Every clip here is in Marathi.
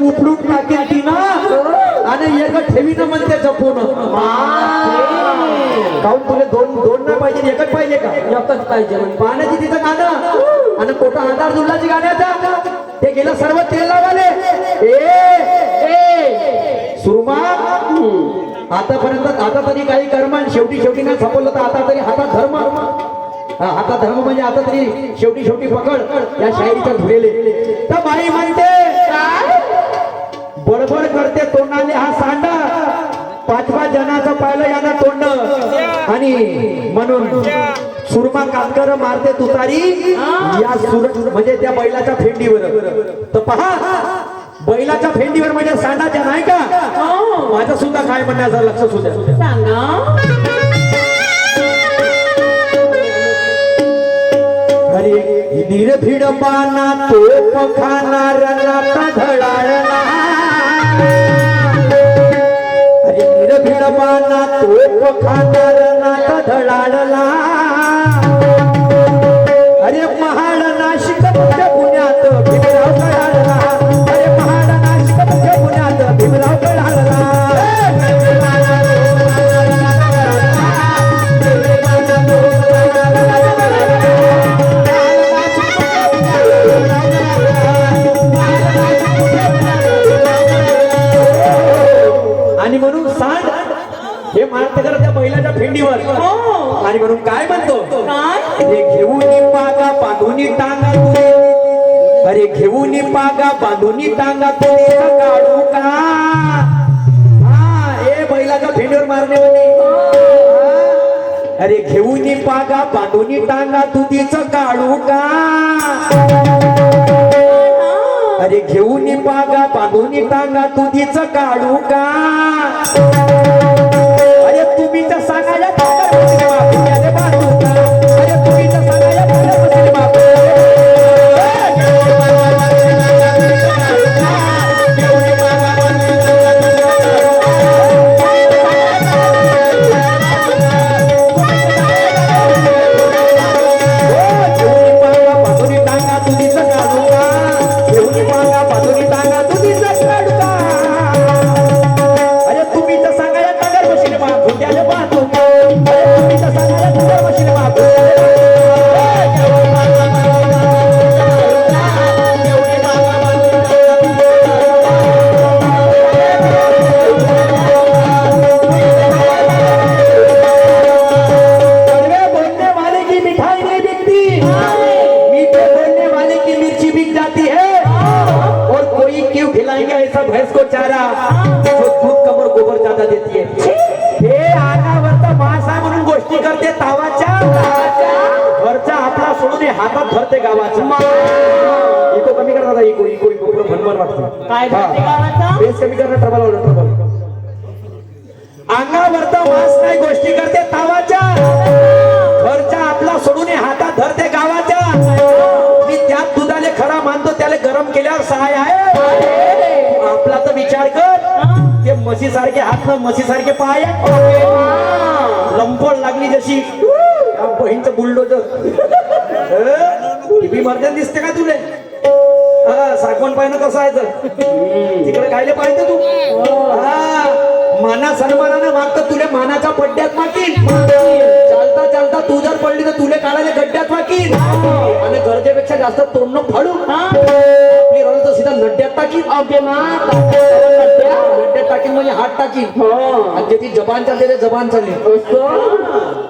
उपडून टाकेल ती ना आणि एक ठेवी ना म्हणते जपून काऊन तुला दोन दोन नाही पाहिजे एकच पाहिजे का एकच पाहिजे पाण्याची तिचं गाणं आणि कोटा आधार दुल्लाची गाण्याचा ते गेलं सर्व तेल लावाले सुरमा आतापर्यंत आता तरी काही कर्म शेवटी शेवटी नाही सापडलं तर आता तरी हातात धर्म हातात धर्म म्हणजे आता तरी शेवटी शेवटी पकड या शायरीच्या धुरेले तर बाई म्हणते बडबड करते तोंडाने हा सांडा पाच जणाचं पाहिलं यानं तोंड आणि म्हणून सुरमा कातकर मारते तुतारी या म्हणजे त्या बैलाच्या फेंडीवर तर पहा बैलाच्या फेंडीवर म्हणजे सांडाच्या नाही का माझं सुद्धा काय म्हणण्याचं लक्ष सुद्धा सांगा अरे निर्भीड पाना तोप खाणार नाता धडाळला अरे निर्भीड पाना तोप खाणार नाता धडाळला अरे महाड नाशिक तुझ्या पुण्यात भीमराव कळाला अरे महाड नाशिक तुझ्या पुण्यात भीमराव कळाला आणि म्हणून सांड हे मारते कर त्या बैलाच्या फेंडीवर आणि म्हणून काय म्हणतो हे घेऊन पागा बांधून टांगा तुझे अरे घेऊन पागा बांधून टांगा तुझे काढू का हा हे बैलाच्या फेंडीवर मारणे म्हणे अरे घेऊन पागा बांधून टांगा तुझीच काढू का अरे घेऊन पागा बांधून टांगा तुझीच काढू का अरे तुम्ही तर सांगायला बांधू का अरे तुम्ही तर सांगायला बापू हातात धरते गावाचा इको कमी कर दादा इको इको इको पुढे भनभन वाटतं काय धरते गावाचा बेस कमी करणं ट्रबल वाढवलं ट्रबल अंगावरचा मास नाही गोष्टी करते तावाच्या घरचा आपला सोडून हातात धरते गावाच्या मी त्यात दुधाले खरा मानतो त्याला गरम केल्यावर सहाय आहे आपला तर विचार कर ते म्हशी सारखे हात न म्हशी सारखे पाय लंपड लागली जशी बहीणचं बुलडोजर टीव्ही मर्यादा दिसते का तुले सागवण पाहिजे कसं आहे तिकडे कायले पाहिजे तू माना सन्मानानं मागतं तुले मानाच्या पड्ड्यात मागील चालता चालता तू जर पडली तर तुले काढायला गड्ड्यात मागील आणि गरजेपेक्षा जास्त तोंड फाडू आपली रळ तर सीधा नड्ड्यात टाकील नड्ड्यात टाकील म्हणजे हात टाकील आणि जे ती जबान चालते ते जबान चालली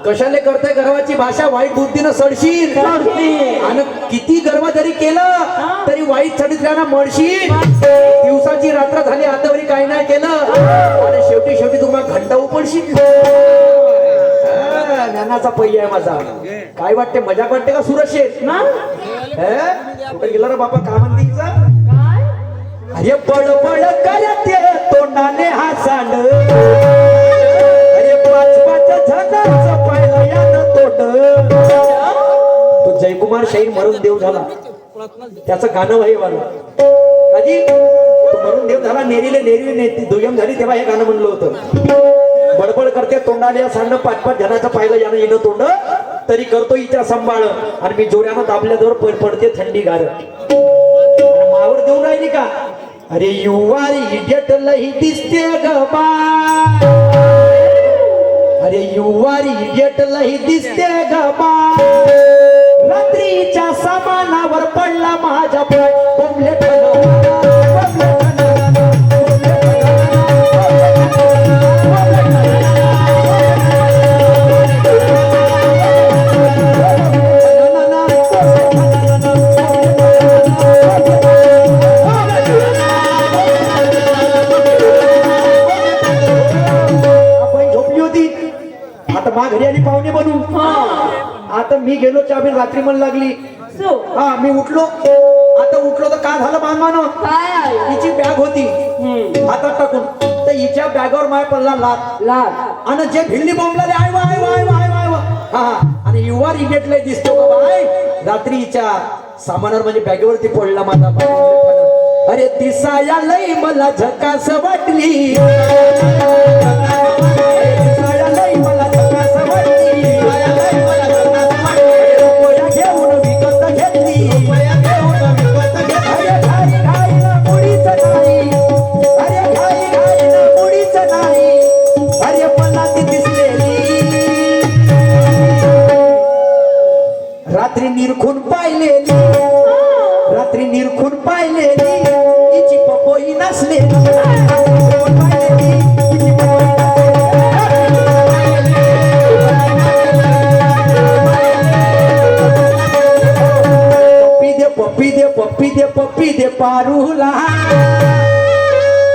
कशाले करते गर्वाची भाषा वाईट बुद्धीनं सडशील आणि किती गर्व जरी केलं तरी वाईट चरित्रानं मळशील दिवसाची रात्र झाली आतावरी काही नाही केलं आणि शेवटी शेवटी तुम्हाला घंटा उपडशील ज्ञानाचा पै आहे माझा काय वाटते मजाक वाटते का सुरक्षेत ना कुठे गेला रे बाबा का म्हणते अरे बडबड करते तोंडाने हा सांड अरे पाच जणांचं पाहिलं यानं तोंड तो जयकुमार शाहीर मरून देव झाला त्याचं गाणं आहे वाला आधी तो मरून देव झाला नेरीले नेरी दुय्यम झाली तेव्हा हे गाणं म्हणलं होतं बडबड करते तोंडाने सांड पाच जणांचं पाहिलं यानं येणं तोंड तरी करतो इच्या सांभाळ आणि मी जोड्यानं दाबल्याजवळ पडते थंडी गार मावर देऊन राहिली का अरे युवार इडियट लई दिसते ग बाय, अरे युवार इडियट लई दिसते ग बाय, रात्रीच्या सामानावर पडला माझ्या पाय, बोंबले घरी आली पाहुणे बनू. आता मी गेलो चाबी रात्री मन लागली. हा मी उठलो. आता उठलो तर काय झालं मानमानो, हिची बॅग होती हातात टाकून, तर हिच्या बॅगवर माय पडला लात आणि जे भिल्ली बोंबलाले आय वा आय वा आय वा आय वा आय वा. हा आणि युवा रिगेटला दिसतो का बाय, रात्री हिच्या सामानावर म्हणजे बॅगेवरती पडला माझा पाय. अरे दिसाया लई मला झकास वाटली, रात्री निरखून पाहिलेली, रात्री निरखून पाहिलेली, तिची पपोई नसलेली. पप्पी दे पप्पी दे पप्पी दे पारूला.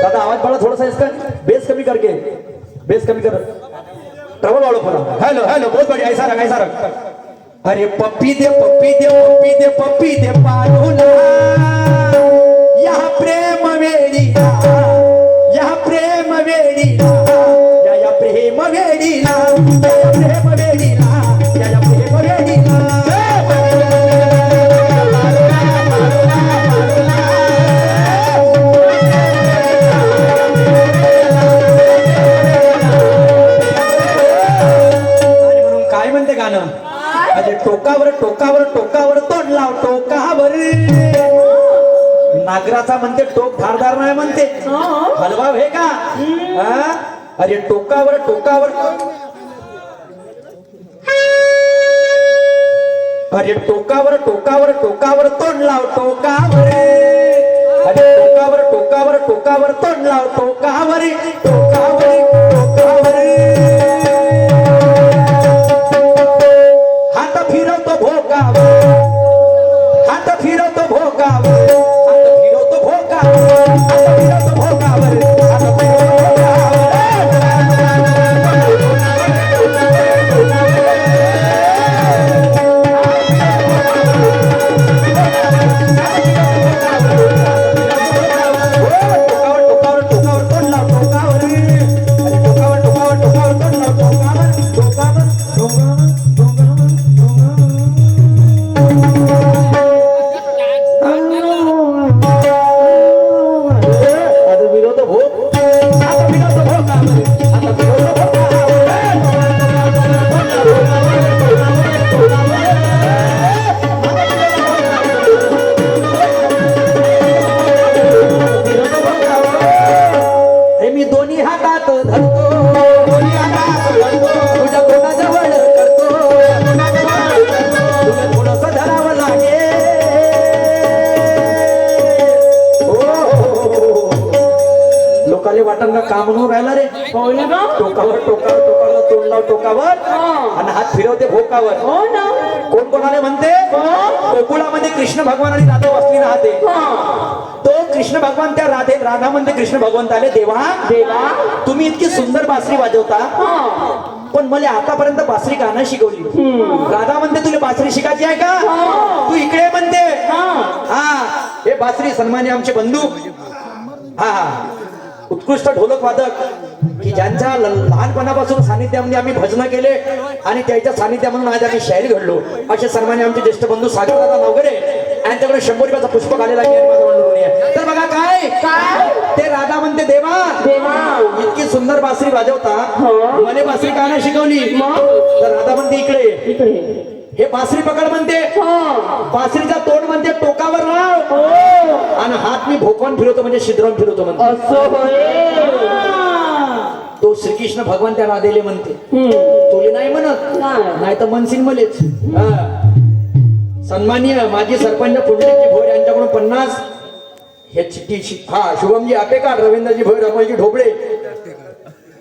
दादा आवाज बड़ा थोड़ा सा इसका बेस कमी करके, बेस कमी कर, ट्रबल वालों पर. हेलो हेलो बहुत बढ़िया, ऐसा रख ऐसा रख. अरे पप्पी दे पप्पी दे पप्पी दे पप्पी दे पारूला, यहाँ प्रेम वेडीला, यहाँ प्रेम वेडीला, या प्रेम वेडीला, या प्रेम वेडीला, या प्रेम वेडीला. आणि म्हणून काय म्हणते गाणं, टोकावर टोकावर टोकावर तोंड लाव टोकावर. नागराचा म्हणते टोक धारदार नाही म्हणते, हलवा हे का. अरे टोकावर टोकावर, अरे टोकावर टोकावर टोकावर तोंड लाव टोकावर. अरे टोकावर टोकावर टोकावर तोंड लाव टोकावर, टोकावर टोकावर. हात फिरवतो भोकावर, हात फिरवतो भोकावर, हात फिरवतो भोकावर, हात फिरवतो भोकावर, हात फिरवतो टोकावर टोकावर टोकावर तोंड लाव टोकावर. अरे टोकावर टोकावर टोकावर तोंड लाव टोकावर, टोकावर टोकावर. मी दोन्ही हातात धरतो, दोन्ही हातात धरतो, तुझ्या कोणाजवळ करतो, तुला थोडंस धरावं लागेल. लोकाले वाटण काम म्हणून राहिला रे. टोकावर टोकावर टोकावर तोंड लाव टोकावर आणि हात फिरवते भोकावर. कोण कोणाले म्हणते, गोकुळामध्ये कृष्ण भगवान आणि राधा बसली राहते. तो कृष्ण भगवान त्या राधा म्हणते कृष्ण भगवंत आले, देवा देवा तुम्ही इतकी सुंदर बासरी वाजवता, पण मला आतापर्यंत बासरी का नाही शिकवली. राधा म्हणते तुला बासरी शिकायची आहे का, तू इकडे म्हणते. हा हे बासरी सन्मान्य आमचे बंधू, हा हा उत्कृष्ट ढोलक वादक की ज्यांच्या लहानपणापासून सानिध्यामध्ये आम्ही भजन केले आणि त्याच्या सानिध्यामधून आज आम्ही शाहीर घडलो, असे सन्मान्य आमचे ज्येष्ठ बंधू सागरदादा नवगरे यांच्याकडे 100 रुपयाचा पुष्पक आलेला आहे. तर बघा काय ते राधा म्हणते, देवा देवा इतकी सुंदर बासरी वाजवता, मला बासरी का नाही शिकवली. तर राधा म्हणते इकडे, इकडे हे बासरी पकड म्हणते, बासरीचा तोंड म्हणते टोकावर लाव. हो आणि हात मी भोकवान फिरवतो म्हणजे शिद्रावून फिरवतो म्हणतो. असं होय तो श्रीकृष्ण भगवान त्या राधेले म्हणते, हम्म. तुले नाही म्हणत, नाही. नाही तर मनसीन मलेच. सन्माननीय माजी सरपंच पुंडलिकजी भोयर यांच्याकडून 50 हे चिठ्ठी. हा, शुभमजी आपेकर, रवींद्रजी भोयर, अमलजी ढोबळे,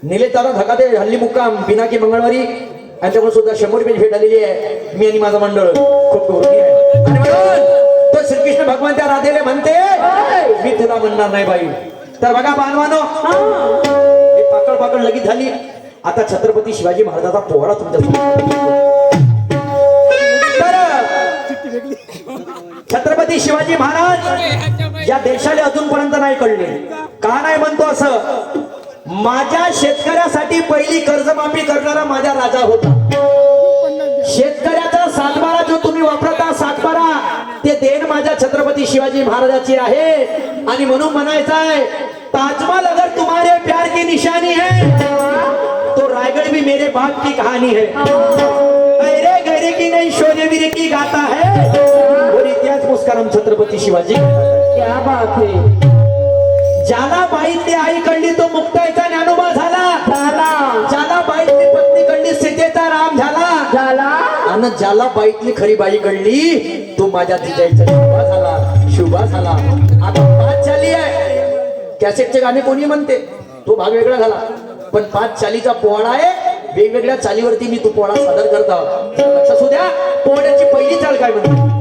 निलेश दादा धकाते, हल्ली मुक्काम, पिनाकी मंगळवारी यांच्याकडून सुद्धा 100 रुपयाची भेट आलेली आहे. मी आणि माझं मंडळ खूप गौरवणी आहे. आणि म्हणून तो श्रीकृष्ण भगवान त्या राधेले म्हणते, मी तुला म्हणणार नाही बाई. तर बघा बांधवानो, हे पाकळ पाकळ लगीत झाली. आता छत्रपती शिवाजी महाराजाचा पोवाडा तुमच्या छत्रपती शिवाजी महाराज या देशाला अजूनपर्यंत नाही कळले. का नाही म्हणतो असं? माझ्या शेतकऱ्यासाठी पहिली कर्जमाफी करणारा माझा राजा होता. शेतकऱ्याचा सातबारा जो तुम्ही वापरता, सातबारा ते देण माझ्या छत्रपती शिवाजी महाराजाची आहे. आणि म्हणून म्हणायचं आहे, ताजमहल अगर तुम्हारे प्यार की निशानी है तो रायगढ़ भी मेरे बाप की कहानी है. गहरे गहरे की नहीं शोलेवीर की गाता है और इतिहास मुस्काराम छत्रपती शिवाजी. क्या बात है. ज्याला बाईतली आई कळली तो मुक्ताईचा ज्ञानोबा झाला. झाला ज्याला बाईतली पत्नी कळली सीतेचा राम झाला. झाला आणि ज्याला बाईतली खरी बाई कळली तो माझ्या तिजाईचा शुभा झाला, शुभा झाला. आता 5 चाली आहे. कॅसेटचे गाणे कोणी म्हणते, तो भाग वेगळा झाला. पण 5 चालीचा पोवाडा आहे. वेगवेगळ्या चालीवरती मी तो पोवाडा सादर करतो. लक्ष असू द्या, पोवाड्याची पहिली चाल काय म्हणते.